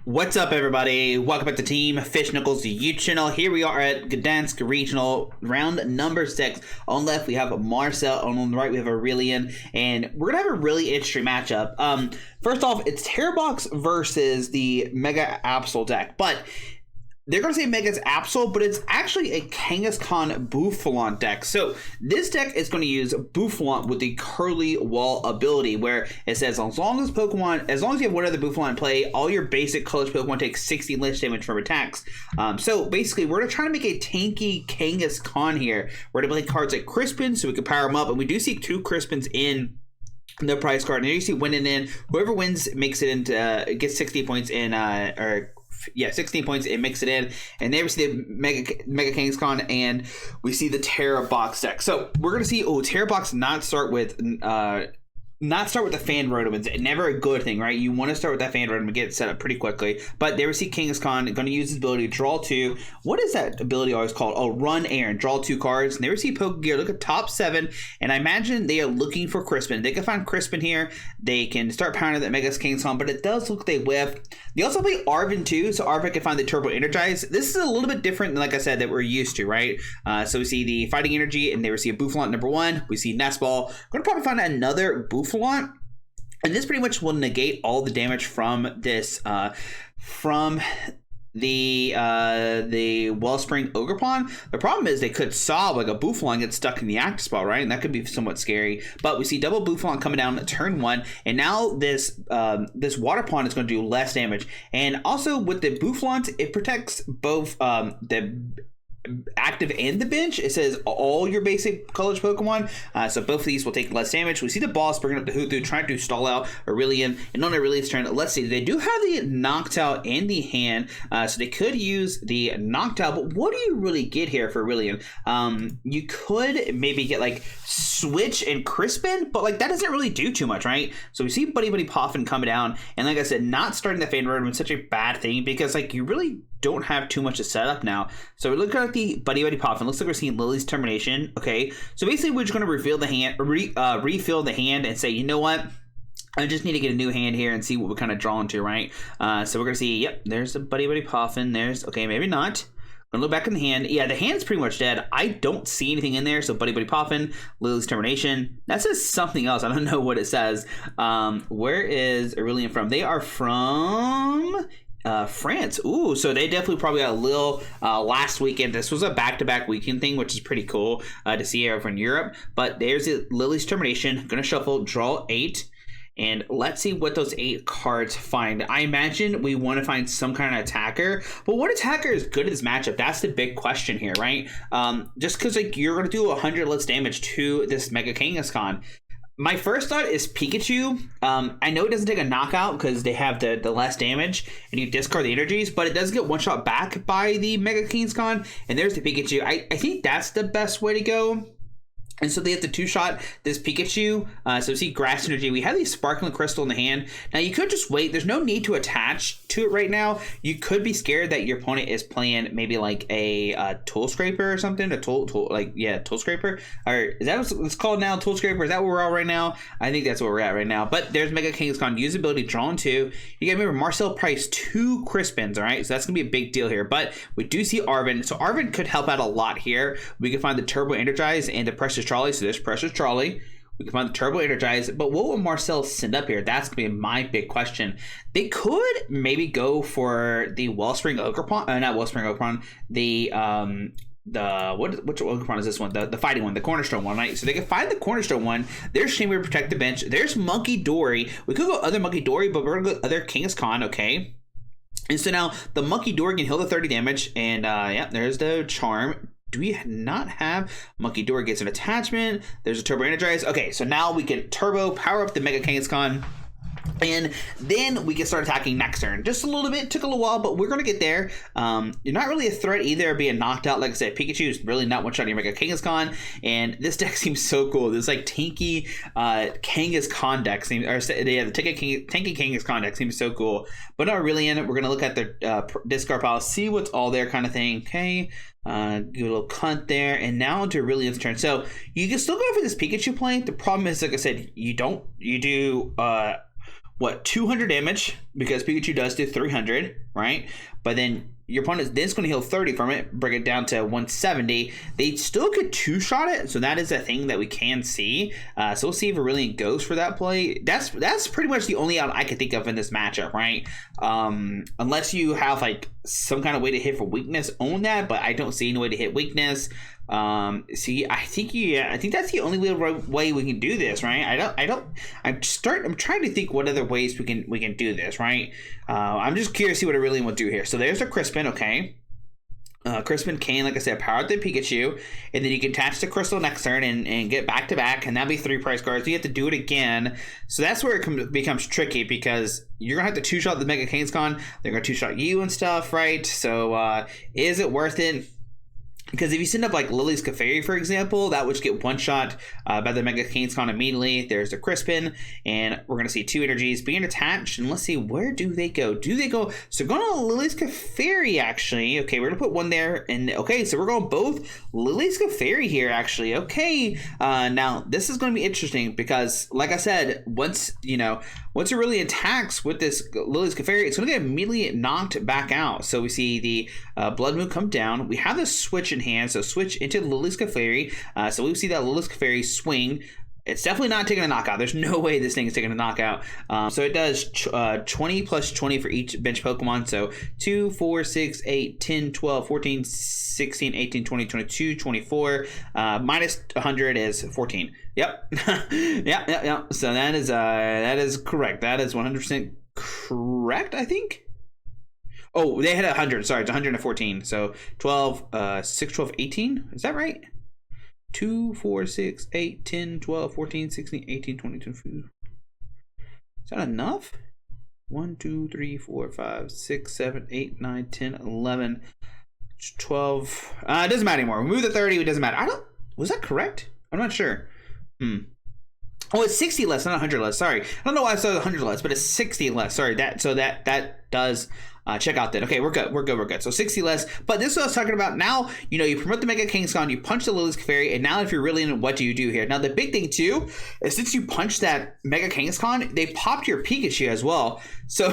What's up, everybody? Welcome back to Team Fish Knuckles YouTube channel. Here we are at Gdańsk Regional, round number 6. On the left, we have Marcel. On the right, we have Aurelian. And we're going to have a really interesting matchup. First off, it's Tera versus the Mega Absol deck. But they're going to say Mega's Absol, but it's actually a Kangaskhan Bouffalant deck. So this deck is going to use Bouffalant with the Curly Wall ability, where it says as long as you have one other Bouffalant in play, all your basic colors Pokemon take 60 less damage from attacks. So basically, we're going to try to make a tanky Kangaskhan here. We're going to play cards like Crispin, so we can power them up, and we do see 2 Crispins in the prize card. And here you see winning in. Whoever wins makes it into gets 60 points in 16 points and mix it in. And there we see the Mega Kangaskhan, and we see the Tera box deck. So we're gonna see Tera box not start with the fan rotom. It's never a good thing, right? You want to start with that fan rotom and get it set up pretty quickly. But there we see Kangaskhan going to use his ability to draw 2. What is that ability always called? Oh, run Aaron, draw 2 cards. And there we see Pokegear. Look at top 7, and I imagine they are looking for Crispin. They can find Crispin here. They can start pounding that Mega Kangaskhan, but it does look they whiff. They also play Arven too, so Arven can find the Turbo Energize. This is a little bit different than, like I said, that we're used to, right? So we see the Fighting Energy, and there we see a Bouffalant number 1. We see Nest Ball. We're going to probably find another Bouffalant, and this pretty much will negate all the damage from this from the Wellspring Ogerpon. The problem is they could solve like a Bouffalant get stuck in the active spot, right? And that could be somewhat scary. But we see double Bouffalant coming down at turn 1, and now this Water Pond is going to do less damage. And also with the Bouffalant, it protects both the active and the bench. It says all your basic colors Pokemon, so both of these will take less damage. We see the boss bringing up the Hoothoot, trying to stall out Aurelian, and on Aurelian's turn, let's see, they do have the Noctowl in the hand, so they could use the Noctowl, but what do you really get here for Aurelian? You could maybe get like Switch and Crispin, but like that doesn't really do too much, right? So we see Buddy Poffin coming down, and like I said, not starting the fan rotom is such a bad thing, because like you really don't have too much to set up now. So we're looking at the Buddy Poffin. Looks like we're seeing Lily's Termination. Okay, so basically we're just going to refill the hand, refill the hand, and say, you know what, I just need to get a new hand here and see what we're kind of drawn to, right? So we're going to see, yep, there's the Buddy Poffin. There's, okay, maybe not. Gonna look back in the hand. Yeah, the hand's pretty much dead. I don't see anything in there. So Buddy Poffin, Lily's Termination. That says something else. I don't know what it says. Where is Aurelian from? They are from France. Ooh, so they definitely probably got a little last weekend. This was a back-to-back weekend thing, which is pretty cool to see over in Europe. But there's Lily's Termination. Gonna shuffle, draw 8. And let's see what those 8 cards find. I imagine we want to find some kind of attacker. But what attacker is good at this matchup? That's the big question here, right? Just because like you're going to do 100 less damage to this Mega Kangaskhan. My first thought is Pikachu. I know it doesn't take a knockout because they have the less damage and you discard the energies, but it does get one shot back by the Mega Kangaskhan. And there's the Pikachu. I think that's the best way to go. And so they have to 2-shot this Pikachu. So see Grass Energy. We have the Sparkling Crystal in the hand. Now you could just wait. There's no need to attach to it right now. You could be scared that your opponent is playing maybe like a Tool Scraper or something. A Tool Scraper. Or is that what it's called now? Tool Scraper. Is that where we're at right now? I think that's where we're at right now. But there's Mega Kangaskhan usability drawn 2. You gotta remember Marcel priced 2 Crispins. All right, so that's gonna be a big deal here. But we do see Arven. So Arven could help out a lot here. We can find the Turbo Energize and the Precious Trolley. So there's Precious Trolley. We can find the Turbo Energize. But what will Marcel send up here? That's going to be my big question. They could maybe go for the Wellspring Ogerpon. Not Wellspring Ogerpon. Which Ogerpon is this one? The fighting one, the Cornerstone one, right? So they can find the Cornerstone one. There's Chamber to Protect the Bench. There's Monkey Dory. We could go other Monkey Dory, but we're going to go other Kangaskhan, okay? And so now the Monkey Dory can heal the 30 damage. And yeah, there's the Charm. Do we not have Monkey Dory gets an attachment? There's a Turbo Energize. Okay, so now we can Turbo power up the Mega Kangaskhan, and then we can start attacking next turn. Just a little bit, took a little while, but we're gonna get there. You're not really a threat either being knocked out. Like I said, Pikachu is really not one shot your Mega Kangaskhan, and this deck seems so cool. This like tanky Kangaskhan deck seems, or yeah, the tanky Kangaskhan deck seems so cool. But not really in it. We're gonna look at their discard pile, see what's all there, kind of thing. Okay. Give a little cunt there, and now into Aurelian's turn. So you can still go for this Pikachu play. The problem is, like I said, you do what, 200 damage because Pikachu does do 300, right? But then your opponent's then going to heal 30 from it, bring it down to 170. They still could two-shot it, so that is a thing that we can see. So we'll see if Aurelion goes for that play. That's pretty much the only out I could think of in this matchup, right? Unless you have like some kind of way to hit for weakness, own that, but I don't see any way to hit weakness. See, I think that's the only way we can do this, right? I'm trying to think what other ways we can do this, right? I'm just curious to see what Aurelion will do here. So there's a Crispin, okay. Crispin can, like I said, power up the Pikachu, and then you can attach the Crystal next turn and get back to back, and that'll be 3 price cards. You have to do it again, so that's where it becomes tricky because you're gonna have to two-shot the Mega Kangaskhan. They're gonna two-shot you and stuff, right? So is it worth it? Because if you send up like Lily's Clefairy, for example, that would get one shot by the Mega Kangaskhan immediately. There's the Crispin, and we're going to see 2 energies being attached. And let's see, where do they go? So going to Lily's Clefairy, actually. Okay, we're going to put one there. And okay, so we're going both Lily's Clefairy here, actually. Okay, now this is going to be interesting because, like I said, once it really attacks with this Lily's Clefairy, it's going to get immediately knocked back out. So we see the Blood Moon come down. We have this switch in hand, so switch into Lily's Clefairy. So we see that Lily's Clefairy swing. It's definitely not taking a knockout. There's no way this thing is taking a knockout. So it does 20 plus 20 for each bench Pokemon. So 2, 4, 6, 8, 10, 12, 14, 16, 18, 20, 22, 24. Minus 100 is 14. Yep. Yep. So that is correct. That is 100% correct, I think. Oh, they had 100. Sorry, it's 114. So 12, 6, 12, 18. Is that right? 2, 4, 6, 8, 10, 12, 14, 16, 18, 20, 22. Is that enough? 1, 2, 3, 4, 5, 6, 7, 8, 9, 10, 11, 12. It doesn't matter anymore. We move the 30. It doesn't matter. Was that correct? I'm not sure. Oh, it's 60 less, not 100 less. Sorry. I don't know why I said 100 less, but it's 60 less. Sorry. That does check out that. Okay, we're good. So 60 less. But this is what I was talking about. Now, you promote the Mega Kangaskhan, you punch the Lily's Clefairy, and now if you're really in, what do you do here? Now, the big thing, too, is since you punched that Mega Kangaskhan, they popped your Pikachu as well. So,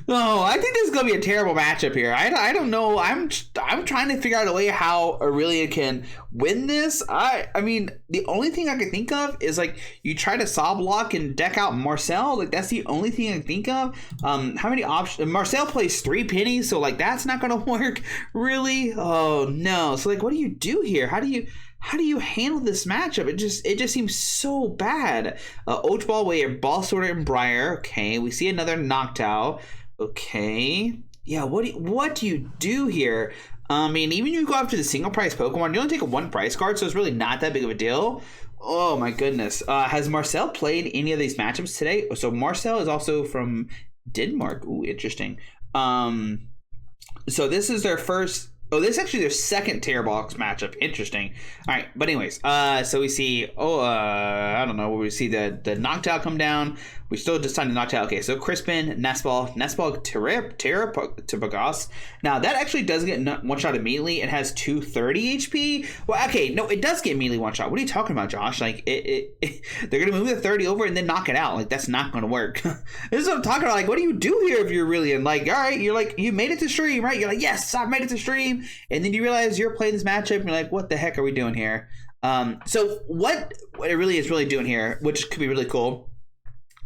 I think this is going to be a terrible matchup here. I don't know. I'm trying to figure out a way how Aurelion can win this. I mean, the only thing I can think of is, like, you try to saw block and deck out Marcel. Like, that's the only thing I can think of. How many options? Marcel plays 3 pennies, so, like, that's not going to work, really. Oh, no. So, like, what do you do here? How do you handle this matchup? It just seems so bad. Oach Ball, Wave, Ball Sorter, and Briar. Okay, we see another Noctowl. Okay. Yeah, what do you do here? I mean, even if you go after the single price Pokemon, you only take a 1 price card, so it's really not that big of a deal. Oh my goodness. Has Marcel played any of these matchups today? So Marcel is also from Denmark. Ooh, interesting. So this is their first. Oh, this is actually their second Tera Box matchup. Interesting. All right, but anyways, so we see. I don't know. We see the Noctowl come down. We still just signed the Noctowl. Okay, so Crispin, Nestball, Tera to Bagos. Now that actually does get one shot immediately. It has 230 HP. Well, okay, no, it does get immediately one shot. What are you talking about, Josh? Like they're gonna move the 30 over and then knock it out. Like that's not gonna work. This is what I'm talking about. Like, what do you do here if you're really in? Like, all right, you're like you made it to stream, right? You're like, yes, I've made it to stream, and then you realize you're playing this matchup, and you're like, what the heck are we doing here? So what it really is doing here, which could be really cool,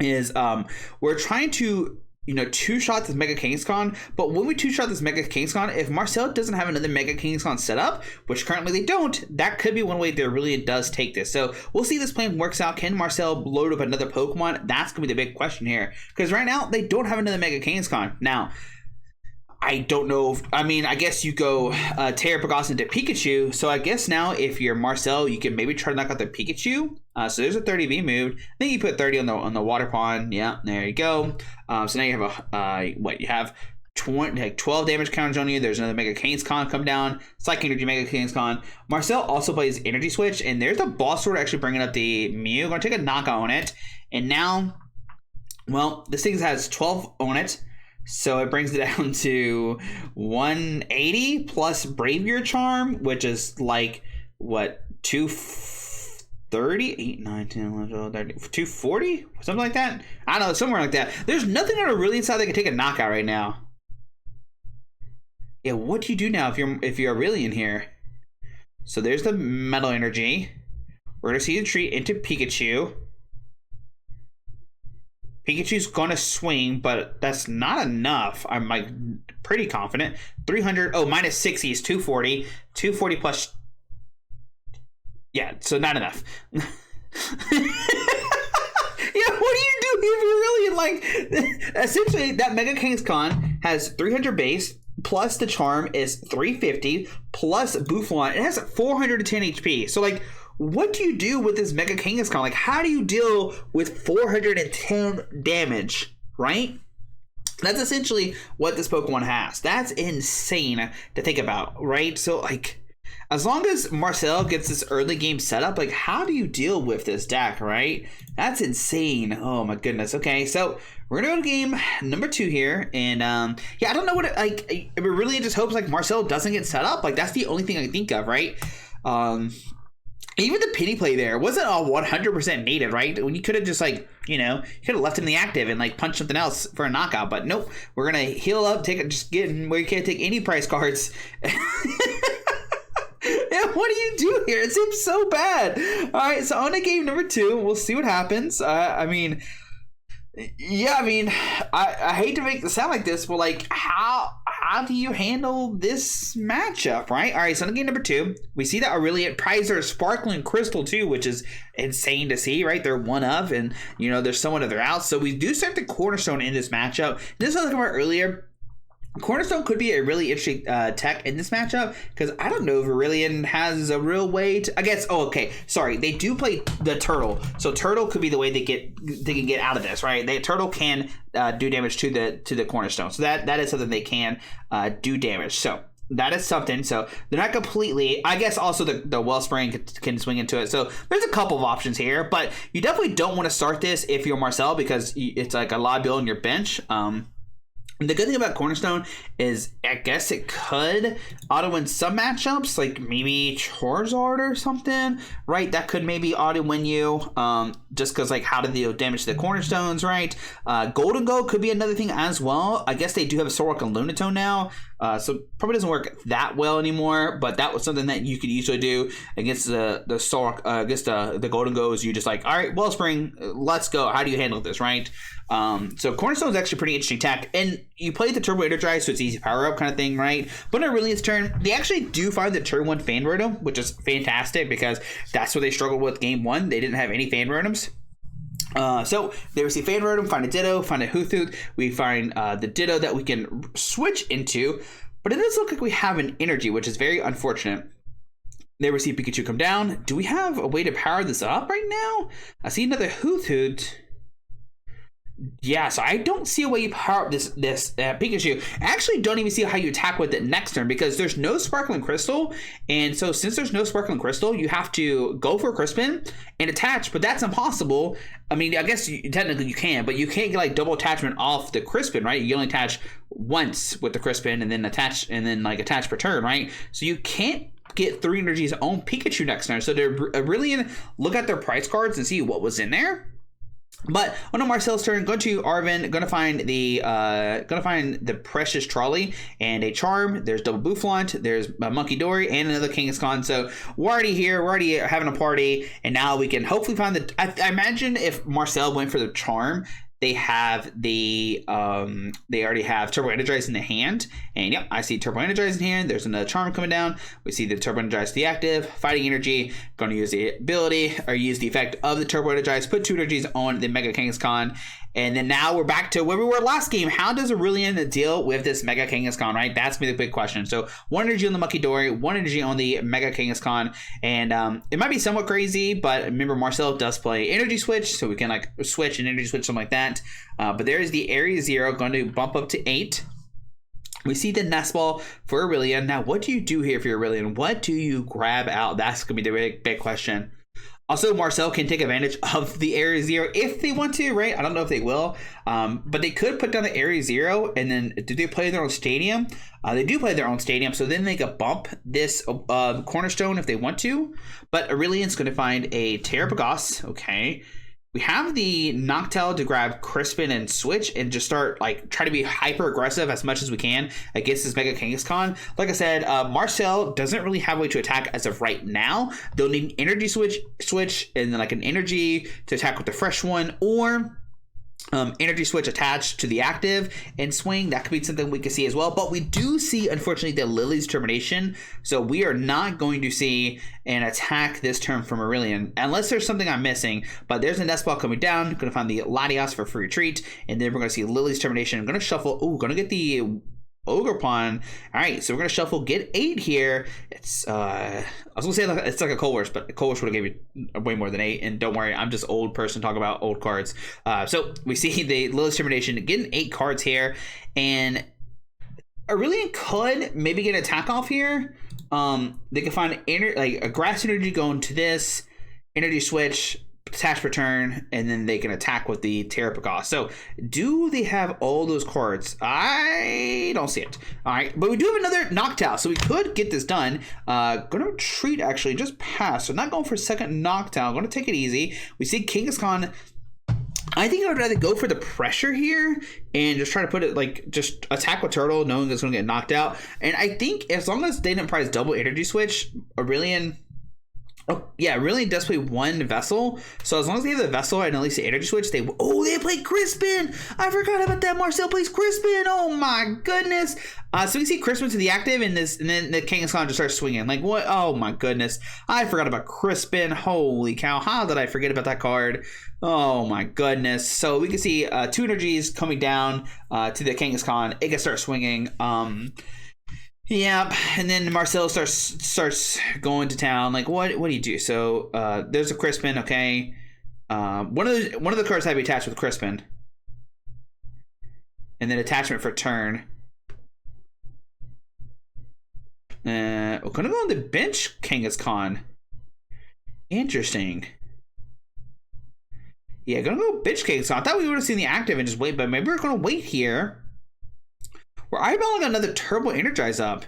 is we're trying to two-shot this Mega Kangaskhan, but when we two-shot this Mega Kangaskhan, if Marcel doesn't have another Mega Kangaskhan set up, which currently they don't, that could be one way that really does take this. So we'll see if this plan works out. Can Marcel load up another Pokemon? That's going to be the big question here, because right now they don't have another Mega Kangaskhan. Now, I don't know. I guess you go Tera Bagos into Pikachu. So I guess now if you're Marcel, you can maybe try to knock out the Pikachu. So there's a 30V moved. Then you put 30 on the water pond. Yeah, there you go. So now you have you have 12 damage counters on you. There's another Mega Kangaskhan come down. Psychic Energy Mega Kangaskhan. Marcel also plays Energy Switch, and there's the Boss Sword actually bringing up the Mew. Gonna take a knockout on it, and now, well, this thing has 12 on it. So it brings it down to 180 plus Bravier Charm, which is like, what, 230 30, 8, 9, 10, 11, 12, 13, 240? Something like that? I don't know, somewhere like that. There's nothing on Aurelion side that can take a knockout right now. Yeah, what do you do now if you're Aurelion here? So there's the Metal Energy. We're going to see the treat into Pikachu. Pikachu's going to swing, but that's not enough. I'm like pretty confident. 300. Oh, minus 60 is 240. 240 plus. Yeah, so not enough. Yeah, what do you do if you're really like. Essentially, that Mega Kangaskhan has 300 base. Plus the charm is 350. Plus Bouffalant. It has 410 HP. So like. What do you do with this Mega Kangaskhan? Like, how do you deal with 410 damage, right? That's essentially what this Pokemon has. That's insane to think about, right? So, like, as long as Marcel gets this early game setup, like, how do you deal with this deck, right? That's insane. Oh, my goodness. Okay, so we're going to go to game number 2 here. And, yeah, I don't know what it, like, it really just hopes, like, Marcel doesn't get set up. Like, that's the only thing I can think of, right? Even the pity play there wasn't all 100% native, right? When you could have just like, you know, you could have left him in the active and like punched something else for a knockout, but nope. We're gonna heal up, just get in where you can't take any price cards. Yeah, what do you do here? It seems so bad. All right, so on to game number 2, we'll see what happens. I mean, I hate to make it sound like this, but like, how do you handle this matchup, right? All right, so in game number 2, we see that Aurelion prized their Sparkling Crystal too, which is insane to see, right? They're one of, and you know, there's someone of their out. So we do start the Cornerstone in this matchup. This was talking about earlier. Cornerstone could be a really interesting tech in this matchup because I don't know if Aurelion has a real way to. I guess. Oh, okay. Sorry, they do play the Turtle, so Turtle could be the way they can get out of this, right? Turtle can do damage to the Cornerstone, so that is something they can do damage. So that is something. So they're not completely. I guess also the Wellspring can swing into it. So there's a couple of options here, but you definitely don't want to start this if you're Marcel because it's like a lot of build on your bench. The good thing about Cornerstone is I guess it could auto-win some matchups, like maybe Charizard or something, right? That could maybe auto-win you just because like how to deal damage to the Cornerstones, right? Golden Go could be another thing as well. I guess they do have a Solrock and Lunatone now, so probably doesn't work that well anymore, but that was something that you could usually do against the Solrock, against the Golden Goes. You just like, all right, Wellspring, let's go. How do you handle this, right? So Cornerstone is actually pretty interesting tech, and you play the Turbo Energize, so it's easy power up kind of thing, right? But in Aurelion's turn, they actually do find the turn 1 Fan Rotom, which is fantastic because that's what they struggled with game 1. They didn't have any Fan Rotoms. So they receive Fan Rotom, find a Ditto, find a Hoothoot. We find the Ditto that we can switch into, but it does look like we have an Energy, which is very unfortunate. They receive Pikachu come down. Do we have a way to power this up right now? I see another Hoothoot. Yeah, so I don't see a way you power up this Pikachu. I actually don't even see how you attack with it next turn because there's no Sparkling Crystal. And so since there's no Sparkling Crystal, you have to go for a Crispin and attach, but that's impossible. I mean, I guess technically you can, but you can't get like double attachment off the Crispin, right? You only attach once with the Crispin and then attach per turn, right? So you can't get 3 energies on Pikachu next turn. So they're really look at their price cards and see what was in there. But on a Marcel's turn, go to Arvin, gonna find the Precious Trolley and a Charm. There's double Bouffalant, there's a Monkey Dory, and another Kangaskhan. So we're already here, we're already having a party, and now we can hopefully find the. I imagine if Marcel went for the Charm, they already have Turbo Energize in the hand, and yep, I see Turbo Energize in hand. There's another Charm coming down. We see the Turbo Energize the active, Fighting Energy. Going to use the ability or use the effect of the Turbo Energize. Put 2 energies on the Mega Kangaskhan. And then now we're back to where we were last game. How does Aurelion deal with this Mega Kangaskhan, right? That's the big question. So 1 energy on the Monkey Dory, 1 energy on the Mega Kangaskhan. And it might be somewhat crazy, but remember Marcel does play Energy Switch, so we can like switch and Energy Switch, something like that. But there is the Area 0 going to bump up to 8. We see the Nest Ball for Aurelion. Now, what do you do here for Aurelion? What do you grab out? That's going to be the big question. Also, Marcel can take advantage of the Area Zero if they want to, right? I don't know if they will, but they could put down the Area Zero, and then do they play their own stadium? They do play their own stadium, so then they could bump this Cornerstone if they want to. But Aurelian's going to find a Tera, okay. We have the Noctowl to grab Crispin and switch and just start like try to be hyper aggressive as much as we can against this Mega Kangaskhan. Like I said, Marcel doesn't really have a way to attack as of right now. They'll need an energy switch and then like an energy to attack with the fresh one, or energy switch attached to the active and swing. That could be something we could see as well. But we do see, unfortunately, the Lily's termination. So we are not going to see an attack this turn from Aurelian unless there's something I'm missing. But there's a nest ball coming down. Going to find the Latias for free retreat, and then we're going to see Lily's termination. I'm going to shuffle. Oh, going to get the Ogre Pawn. All right, so we're gonna shuffle, get 8 here. It's I was gonna say it's like a Colworth, but Colworth would have gave you way more than 8. And don't worry, I'm just old person talking about old cards. So we see the Lily's termination, getting 8 cards here, and Aurelian could maybe get an attack off here. They can find like a grass energy going to this energy switch, attach return, and then they can attack with the Tera. So do they have all those cards? I don't see it. All right, but we do have another Noctowl, so we could get this done. Gonna retreat, actually, just pass. So not going for a second Noctowl. Gonna take it easy. We see Kangaskhan. I think I would rather go for the pressure here and just try to put it like just attack with Turtle, knowing it's gonna get knocked out. And I think as long as they didn't prize double energy switch, Aurelian. Oh, yeah, really does play one Vessel. So as long as they have the Vessel and at least the energy switch, they play Crispin. I forgot about that. Marcel plays Crispin. Oh my goodness. So we see Crispin to the active, and then the Kangaskhan just starts swinging. Like, what? Oh my goodness. I forgot about Crispin. Holy cow. How did I forget about that card? Oh my goodness. So we can see 2 energies coming down to the Kangaskhan. It can start swinging. Yeah, and then Marcel starts going to town. Like, what do you do? So there's a Crispin, okay. One of the cards had to be attached with Crispin, and then attachment for turn. We're gonna go on the bench Kangaskhan. Interesting. Yeah, gonna go bench Kangaskhan. I thought we would have seen the active and just wait, but maybe we're gonna wait here. We're eyeballing another Turbo Energize up.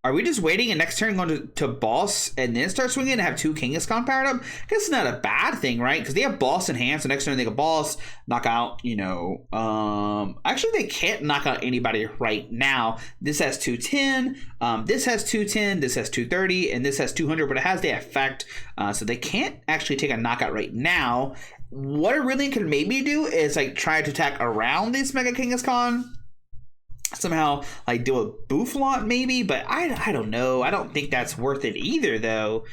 Are we just waiting and next turn going to boss and then start swinging and have 2 Kangaskhan powered up? I guess it's not a bad thing, right? Because they have boss in hand, so next turn they can boss, knock out, actually they can't knock out anybody right now. This has 210, this has 210, this has 230, and this has 200, but it has the effect, so they can't actually take a knockout right now. What Aurelian can maybe do is like try to attack around this Mega Kangaskhan. Somehow like do a Bouffalant maybe, but I don't know. I don't think that's worth it either though.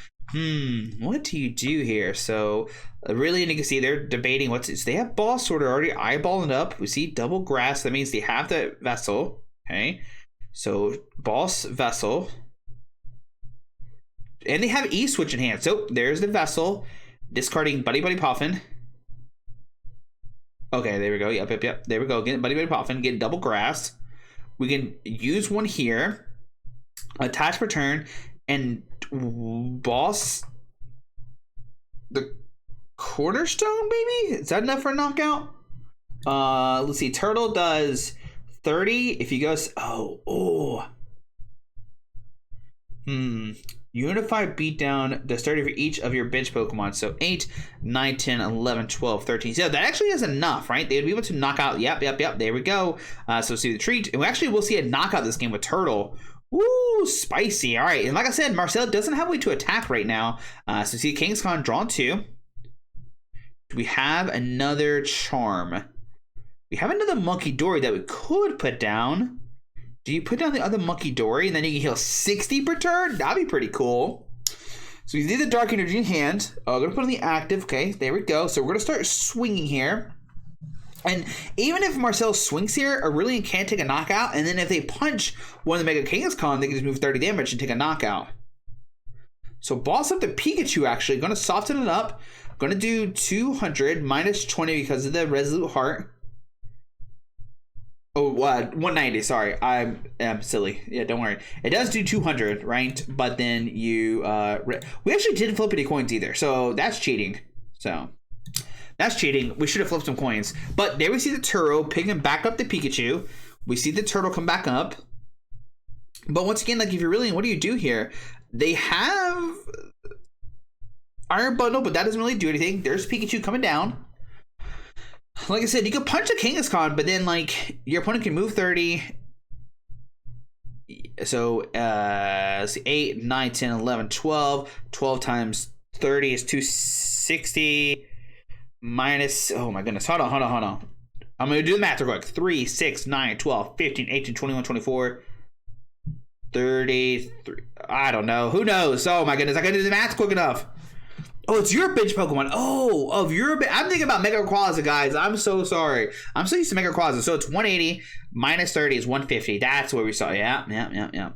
What do you do here? So really, you can see they're debating so they have boss sort of already eyeballing up. We see double grass. That means they have the Vessel. Okay, so boss Vessel, and they have E switch in hand. So there's the Vessel, discarding Buddy Poffin. Okay, there we go. Yep. There we go. Getting Buddy Poffin, getting double grass. We can use one here, attach return, and boss the Cornerstone, maybe? Is that enough for a knockout? Let's see. Turtle does 30. If he goes... Unified beatdown does 30 for each of your bench Pokemon. So 8, 9, 10, 11, 12, 13. So that actually is enough, right? They would be able to knock out. Yep. There we go. So see the treat. And we actually will see a knockout this game with Turtle. Ooh, spicy. All right. And like I said, Marcel doesn't have a way to attack right now. So see Kangaskhan drawn 2. We have another Charm. We have another Monkey Dory that we could put down. Do you put down the other Monkey Dory and then you can heal 60 per turn? That'd be pretty cool. So you need the Dark Energy in hand. I'm going to put on the active. Okay, there we go. So we're going to start swinging here. And even if Marcel swings here, Aurelian can't take a knockout. And then if they punch one of the Mega Kangaskhan, they can just move 30 damage and take a knockout. So boss up the Pikachu, actually. Going to soften it up. Going to do 200 minus 20 because of the Resolute Heart. Oh, 190. Sorry, I'm silly. Yeah, don't worry. It does do 200, right? But then you we actually didn't flip any coins either, so that's cheating. So that's cheating. We should have flipped some coins. But there we see the Turo picking back up the Pikachu. We see the turtle come back up. But once again, like if you're really, what do you do here? They have Iron Bundle, but that doesn't really do anything. There's Pikachu coming down. Like I said, you could punch a Kangaskhan, but then like your opponent can move 30. So let's see, 8, 9, 10, 11, 12. 12 times 30 is 260 minus, oh my goodness, hold on. I'm going to do the math real quick. 3, 6, 9, 12, 15, 18, 21, 24, 33. I don't know. Who knows? Oh my goodness, I couldn't do the math quick enough. Oh, it's your bench Pokemon. Oh, of your bench. I'm thinking about Mega Rayquaza, guys. I'm so sorry. I'm so used to Mega Rayquaza. So it's 180 minus 30 is 150. That's what we saw. Yeah.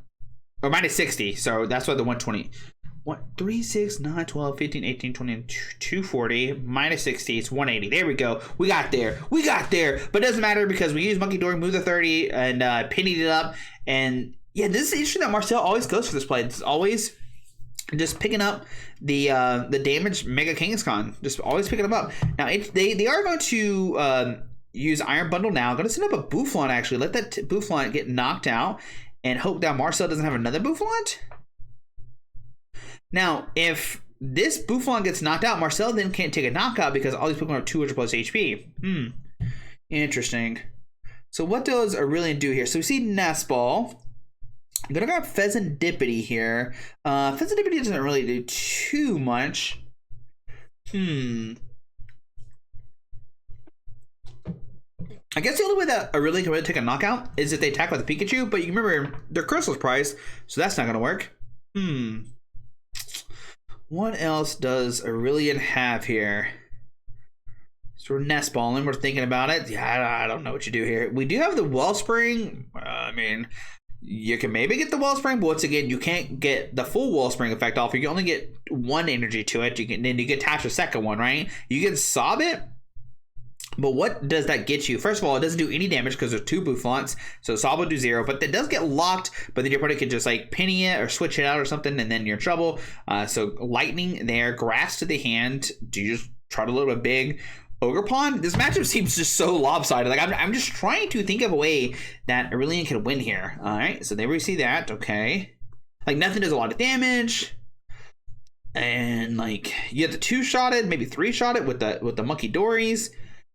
Or minus 60. So that's what the 120. 3, 6, 9, 12, 15, 18, 20, 240 minus 60 is 180. There we go. We got there. But it doesn't matter because we use Monkey Door, move the 30, and pennied it up. And yeah, this is interesting that Marcel always goes for this play. It's always just picking up the damaged Mega Kangaskhan. Just always picking them up. Now they are going to use Iron Bundle now. I'm going to send up a Bouffalant actually. Let that Bouffalant get knocked out and hope that Marcel doesn't have another Bouffalant. Now, if this Bouffalant gets knocked out, Marcel then can't take a knockout because all these Pokemon are 200 plus HP. Interesting. So what does Aurelian do here? So we see Nest Ball. I'm gonna grab Pheasantipity here. Pheasantipity doesn't really do too much. I guess the only way that Aurelian can really take a knockout is if they attack with a Pikachu, but you remember their Crystal's priced, so that's not gonna work. What else does Aurelian have here? So we're nest balling, we're thinking about it. Yeah, I don't know what you do here. We do have the Wellspring. I mean, you can maybe get the Wellspring, but once again, you can't get the full Wellspring effect off. You can only get one energy to it. Then you can attach a second one, right? You can sob it, but what does that get you? First of all, it doesn't do any damage because there's 2 Bouffalants, so sob will do 0, but that does get locked, but then your opponent can just like penny it or switch it out or something, and then you're in trouble. So lightning there, grass to the hand. Do you just try to load a big Ogerpon? This matchup seems just so lopsided. Like I'm just trying to think of a way that Aurelian can win here. All right, so there we see that. Okay, like nothing does a lot of damage, and like you have the 2-shotted, maybe 3-shotted with the Monkey Dories.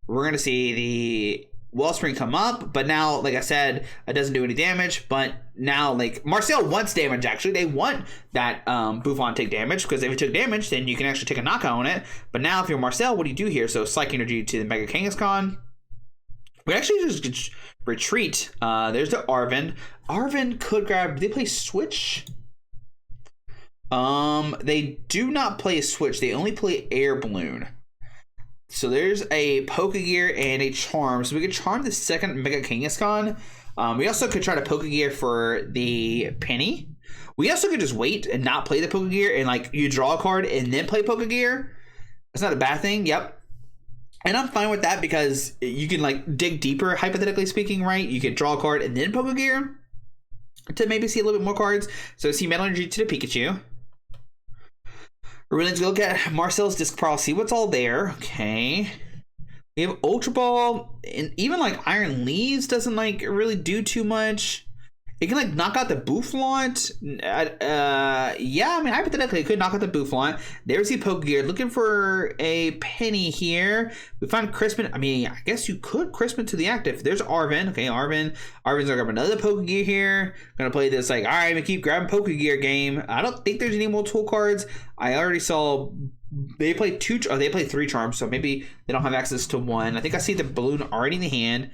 We're gonna see the Wellspring come up, but now, like I said, it doesn't do any damage. But now, like Marcel wants damage. Actually, they want that Bouffalant take damage because if it took damage, then you can actually take a knockout on it. But now, if you're Marcel, what do you do here? So Psychic Energy to the Mega Kangaskhan. We actually just retreat. There's the Arven. Arven could grab. Do they play Switch? They do not play Switch. They only play Air Balloon. So there's a Pokegear and a Charm. So we could charm the second Mega Kangaskhan. We also could try to Pokegear for the Penny. We also could just wait and not play the Pokegear and like you draw a card and then play Pokegear. That's not a bad thing. Yep. And I'm fine with that because you can like dig deeper, hypothetically speaking, right? You can draw a card and then Pokegear to maybe see a little bit more cards. So see Metal Energy to the Pikachu. We're going to look at Marcel's Disc Pile, see what's all there. Okay. We have Ultra Ball, and even like Iron Leaves doesn't like really do too much. It can like knock out the Bouffalant. Yeah, I mean hypothetically it could knock out the Bouffalant. There's the Pokegear. Looking for a penny here. We found Crispin. I mean, I guess you could Crispin to the active. There's Arven. Okay, Arven's gonna grab another Pokegear here. Gonna play this like, all right, I'm gonna keep grabbing Pokegear game. I don't think there's any more tool cards. I already saw they play 2 or they play 3 charms, so maybe they don't have access to 1. I think I see the balloon already in the hand.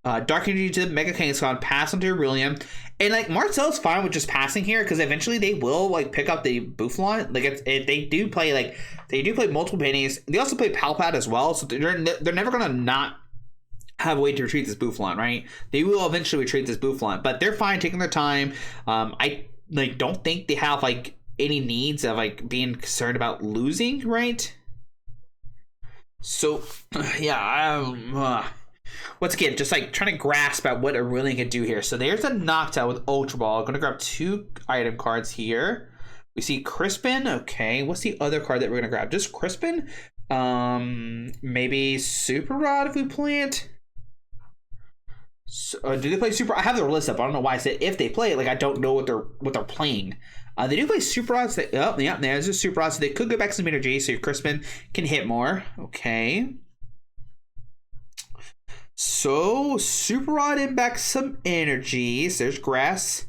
Dark Energy to the Mega Kangaskhan, pass onto Aurelian. And like Marcel's fine with just passing here because eventually they will like pick up the Bouffalant. Like they do play multiple pennies. They also play Palpat as well, so they're never gonna not have a way to retreat this Bouffalant, right? They will eventually retreat this Bouffalant, but they're fine taking their time. I like don't think they have like any needs of like being concerned about losing, right? So yeah, Once again, just like trying to grasp at what Aurelian can do here. So there's a Noctowl with Ultra Ball. I'm going to grab 2 item cards here. We see Crispin. Okay, what's the other card that we're going to grab? Just Crispin? Maybe Super Rod if we plant. So, do they play Super? I have their list up. I don't know why I said if they play it. Like I don't know what they're playing. They do play Super Rods. There's a Super Rod, so they could go back some energy, so your Crispin can hit more. Okay. So Super Rod in back some energies. There's grass.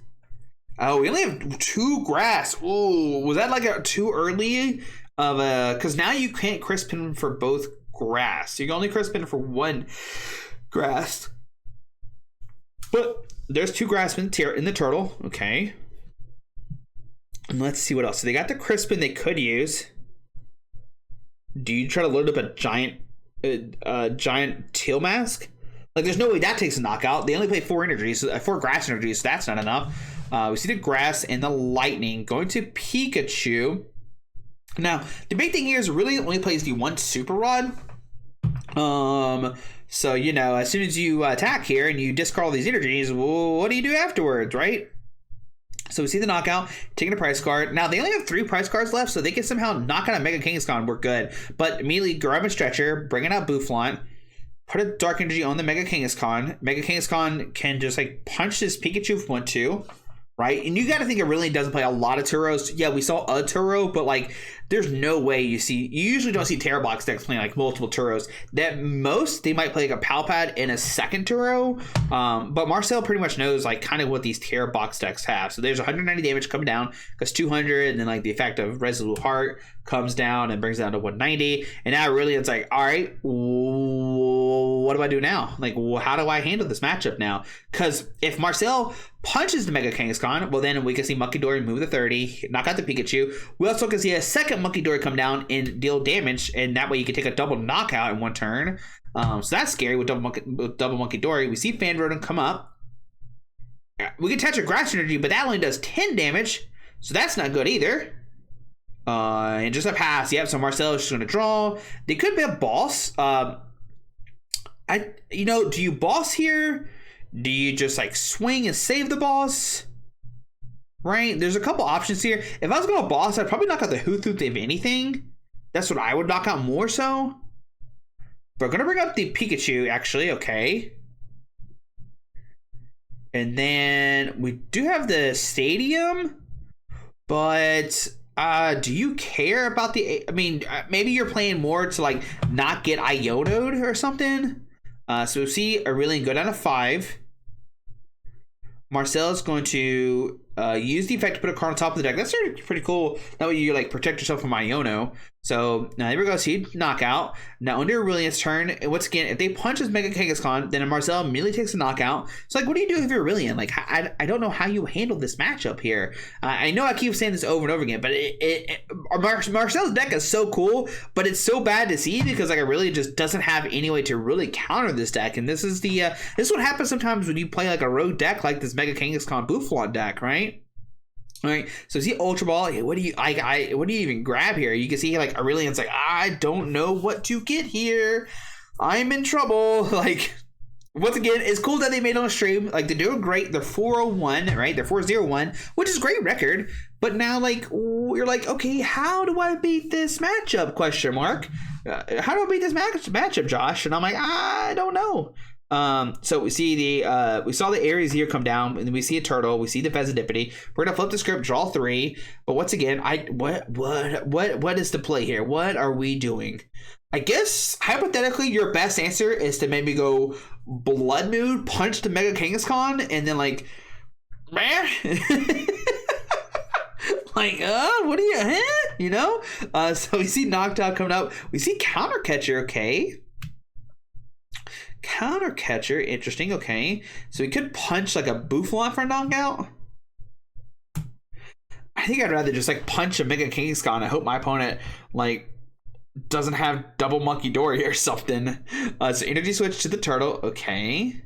Oh, we only have 2 grass. Oh, was that like too early of a? Because now you can't Crispin for both grass. You can only Crispin for 1 grass. But there's 2 grass in the turtle. Okay. And let's see what else. So they got the Crispin they could use. Do you try to load up a giant Teal Mask? Like, there's no way that takes a knockout. They only play 4 energies, 4 grass energies, so that's not enough. We see the grass and the lightning going to Pikachu. Now, the big thing here is really only plays the 1 Super Rod. So, you know, as soon as you attack here and you discard all these energies, well, what do you do afterwards, right? So we see the knockout, taking a price card. Now, they only have 3 price cards left, so they can somehow knock out a Mega Kangaskhan. We're good. But immediately grab a Stretcher, bringing out Bouffalant, put a Dark Energy on the Mega Kangaskhan. Mega Kangaskhan can just, like, punch this Pikachu if you want to, right? And you got to think it really doesn't play a lot of Turos. Yeah, we saw a Turo, but, like, there's no way you usually don't see Tera box decks playing like multiple Turos. That most they might play like a Palpad and a second Turo. But Marcel pretty much knows like kind of what these Tera box decks have. So there's 190 damage coming down because 200, and then like the effect of Resolute Heart comes down and brings it down to 190. And now really it's like, all right, what do I do now? Like, how do I handle this matchup now? Because if Marcel punches the Mega Kangaskhan, well then we can see Monkey Dory move the 30, knock out the Pikachu. We also can see a second Monkey Dory come down and deal damage, and that way you can take a double knockout in 1 turn. So that's scary with double Monkey Dory. We see Fan Rodent come up. We can attach a Grass Energy, but that only does 10 damage, so that's not good either. And just a pass. Yep, so Marcel is just going to draw. They could be a boss. Do you boss here? Do you just like swing and save the boss? Right? There's a couple options here. If I was going to boss, I'd probably knock out the Hoothoot if anything. That's what I would knock out more so. But I'm going to bring up the Pikachu, actually. Okay. And then we do have the Stadium. But do you care about the... I mean, maybe you're playing more to like not get Iono'd or something. So we see Aurelian go down to 5. Marcel is going to use the effect to put a card on top of the deck. That's pretty cool. That way you like protect yourself from Iono. So now there we go. See, knockout. Now under Aurelian's turn, once again, if they punch his Mega Kangaskhan, then Marcel immediately takes a knockout. So like, what do you do if you're Aurelian? Like, I don't know how you handle this matchup here. I know I keep saying this over and over again, but Marcel's deck is so cool, but it's so bad to see because like Aurelian just doesn't have any way to really counter this deck. And this is this is what happens sometimes when you play like a rogue deck like this Mega Kangaskhan Bouffalant deck, right? All right, so see Ultra Ball. What do you even grab here? You can see like Aurelian's like, I don't know what to get here. I'm in trouble. Like, once again, it's cool that they made on a stream. Like, they're doing great. They're 401, right? They're 401, which is a great record. But now, like, you're like, okay, how do I beat this matchup? Question mark. How do I beat this matchup, Josh? And I'm like, I don't know. So we see we saw the Aries here come down, and then we see a turtle, we see the Vesidipity. We're gonna flip the script, draw 3. But once again, what is the play here? What are we doing? I guess hypothetically your best answer is to maybe go Blood Mood, punch the Mega Kangaskhan, and then like man like what do you you know? So we see Noctowl coming up, we see Counter Catcher, okay. Counter Catcher, interesting. Okay, so we could punch like a Bouffalant for a knockout. I think I'd rather just like punch a Mega Kangaskhan. I hope my opponent like doesn't have double Monkey Dory or something. So energy switch to the turtle. Okay.